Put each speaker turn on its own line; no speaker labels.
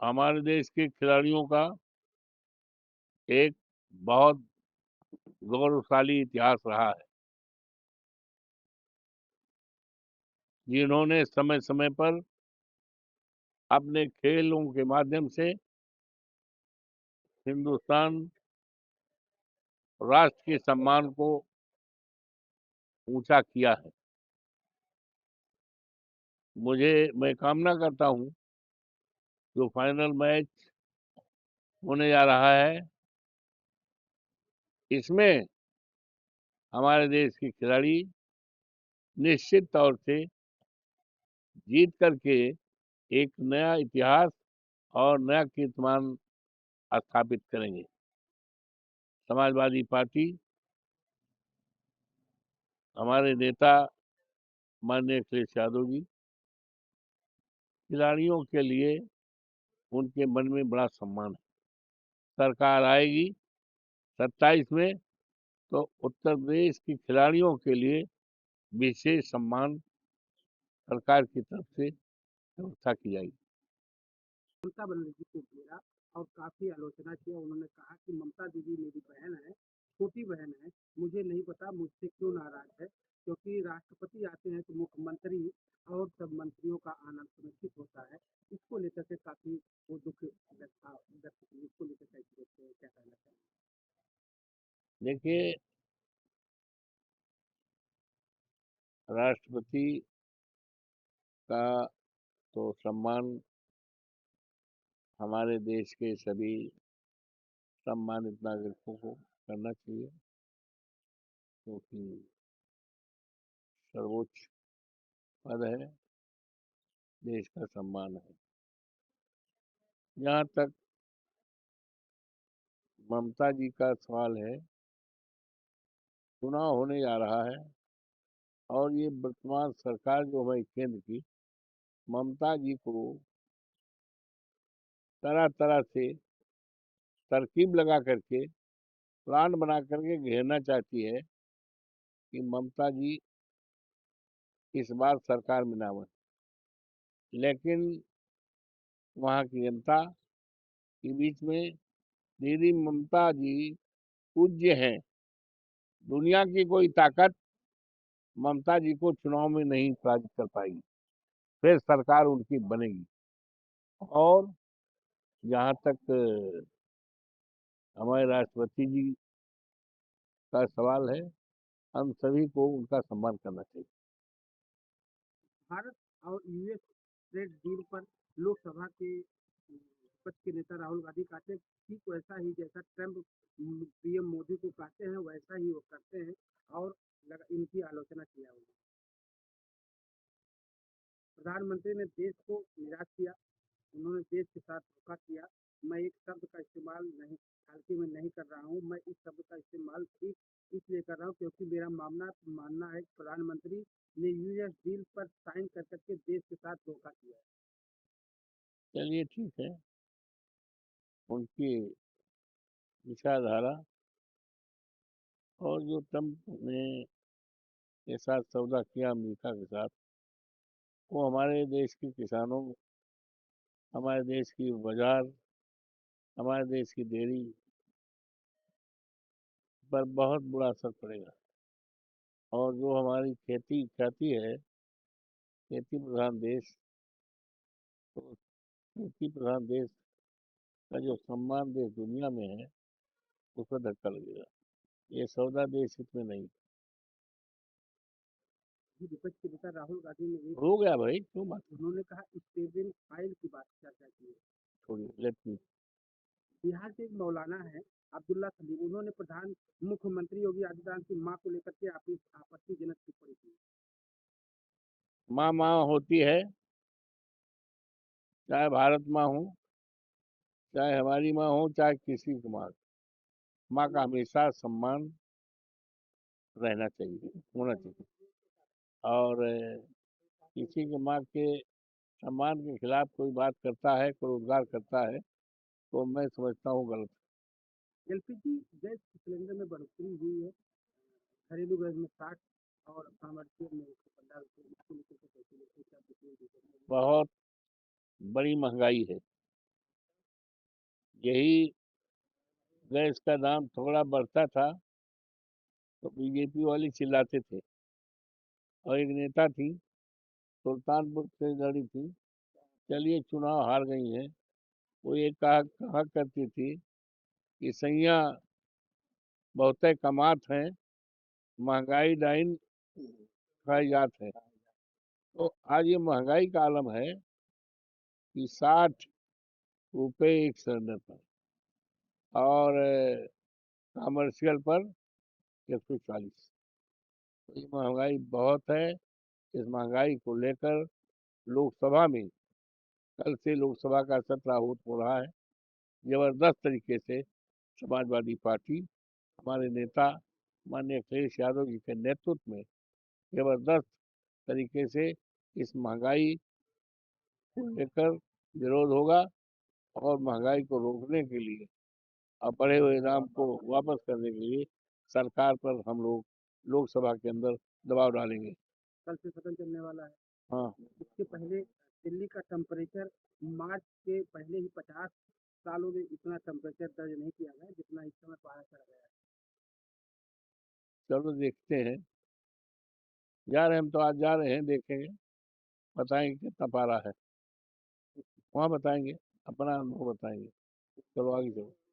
हमारे देश के खिलाड़ियों का एक बहुत गौरवशाली इतिहास रहा है, जिन्होंने समय समय पर अपने खेलों के माध्यम से हिंदुस्तान राष्ट्र के सम्मान को ऊंचा किया है। मैं कामना करता हूं जो फाइनल मैच होने जा रहा है, इसमें हमारे देश के खिलाड़ी निश्चित तौर से जीत करके एक नया इतिहास और नया कीर्तिमान स्थापित करेंगे। समाजवादी पार्टी, हमारे नेता माननीय अखिलेश यादव जी, खिलाड़ियों के लिए उनके मन में बड़ा सम्मान है। सरकार आएगी 27 में, तो उत्तर प्रदेश के खिलाड़ियों के लिए विशेष सम्मान सरकार की तरफ से व्यवस्था की जाएगी।
ममता बनर्जी को घेरा और काफी आलोचना किया। उन्होंने कहा कि ममता दीदी मेरी बहन है, छोटी बहन है, मुझे नहीं पता मुझसे क्यों नाराज है, क्योंकि राष्ट्रपति आते हैं तो मुख्यमंत्री और सब मंत्रियों का आना सुनिश्चित होता है। इसको लेकर के काफी वो दुख व्यक्त किए। इसको लेकर कैसे देखते हैं, क्या कहना चाहिए?
देखिए, राष्ट्रपति का तो सम्मान हमारे देश के सभी सम्मानित नागरिकों को करना चाहिए, क्योंकि सर्वोच्च पद है, देश का सम्मान है। जहाँ तक ममता जी का सवाल है, चुनाव होने जा रहा है और ये वर्तमान सरकार जो है केंद्र की, ममता जी को तरह तरह से तरकीब लगा करके, प्लान बना करके घेरना चाहती है कि ममता जी इस बार सरकार में ना बने। लेकिन वहाँ की जनता के बीच में दीदी ममता जी पूज्य हैं। दुनिया की कोई ताकत ममता जी को चुनाव में नहीं पराजित कर पाएगी, फिर सरकार उनकी बनेगी। और जहाँ तक हमारे राष्ट्रपति जी का सवाल है, हम सभी को उनका सम्मान करना चाहिए।
भारत और यूएस ट्रेड डील पर लोकसभा के विपक्ष के नेता राहुल गांधी कहते हैं ठीक वैसा ही जैसा ट्रंप पीएम मोदी को कहते हैं वैसा ही वो करते हैं और इनकी आलोचना किया उन्होंने। प्रधानमंत्री ने देश को निराश किया। उन्होंने देश के साथ धोखा किया। मैं एक शब्द का इस्तेमाल नहीं हल्के में नहीं कर रहा हूँ। मैं इस शब्द का इस्तेमाल ठीक इसलिए कर रहा हूँ क्योंकि मेरा मानना है कि प्रधानमंत्री ने यूएस डील पर साइन कर करके देश के साथ धोखा किया है।
चलिए, ठीक है, उनकी विचारधारा। और जो ट्रंप ने के साथ सौदा किया अमेरिका के साथ, वो हमारे देश के किसानों, हमारे देश की बाजार, हमारे देश की डेयरी पर बहुत बुरा असर पड़ेगा। और जो हमारी खेती ख्याति है, खेती प्रधान देश, तो खेती प्रधान देश का जो सम्मान देश दुनिया में है, उस पर धक्का लगेगा। ये सौदा देश हित में नहीं।
विपक्ष के नेता राहुल गांधी ने एक
हो गया भाई, क्यों बात
उन्होंने कहा स्टेबल फाइल की बात चर्चा की है।
छोड़िए, लेट मी।
बिहार के एक मौलाना है अब्दुल्ला सलीम। उन्होंने मुख्यमंत्री योगी आदित्यनाथ की मां को लेकर के आपत्तिजनक टिप्पणी की।
माँ माँ होती है, चाहे भारत माँ हो, चाहे हमारी माँ हो, चाहे किसी की माँ। माँ का हमेशा सम्मान रहना चाहिए, होना चाहिए। और किसी के माँ के सम्मान के खिलाफ कोई बात करता है, कोई रोजगार करता है, तो मैं समझता हूँ गलत।
एलपीजी गैस सिलेंडर में बढ़ोतरी हुई है। घरेलू गैस में 60 और कमर्शियल में 115 रुपये। इसको लेकर के कैसे लेते हैं, क्या बिक्री देते हैं?
बहुत बड़ी महंगाई है। यही गैस का दाम थोड़ा बढ़ता था तो बीजेपी वाले चिल्लाते थे। और एक नेता थी, सुल्तानपुर से लड़ी थी, चलिए चुनाव हार गई हैं, वो ये कहा कहा करती थी कि सैया बहुते कमात हैं, महंगाई डाइन खाई जात है। तो आज ये महंगाई का आलम है कि 60 रुपए एक सिलेंडर पर, और कमर्शियल पर 140। तो ये महंगाई बहुत है। इस महंगाई को लेकर लोकसभा में कल से लोकसभा का सत्र आहूत हो रहा है। जबरदस्त तरीके से समाजवादी पार्टी, हमारे नेता माननीय अखिलेश यादव जी के नेतृत्व में जबरदस्त तरीके से इस महंगाई को लेकर विरोध होगा, और महंगाई को रोकने के लिए और बढ़े हुए दाम को वापस करने के लिए सरकार पर हम लोग लोकसभा के अंदर दबाव डालेंगे।
कल से सदन चलने वाला है।
हाँ,
इसके पहले दिल्ली का टेम्परेचर मार्च के पहले ही 50 सालों में इतना टेम्परेचर दर्ज नहीं किया गया जितना इस समय पारा चढ़ गया है।
चलो देखते हैं। जा रहे हैं हम, तो आज जा रहे हैं, देखेंगे, बताएंगे कितना पारा है, वहाँ बताएंगे, अपना अनुभव बताएंगे। चलो आगे चलो।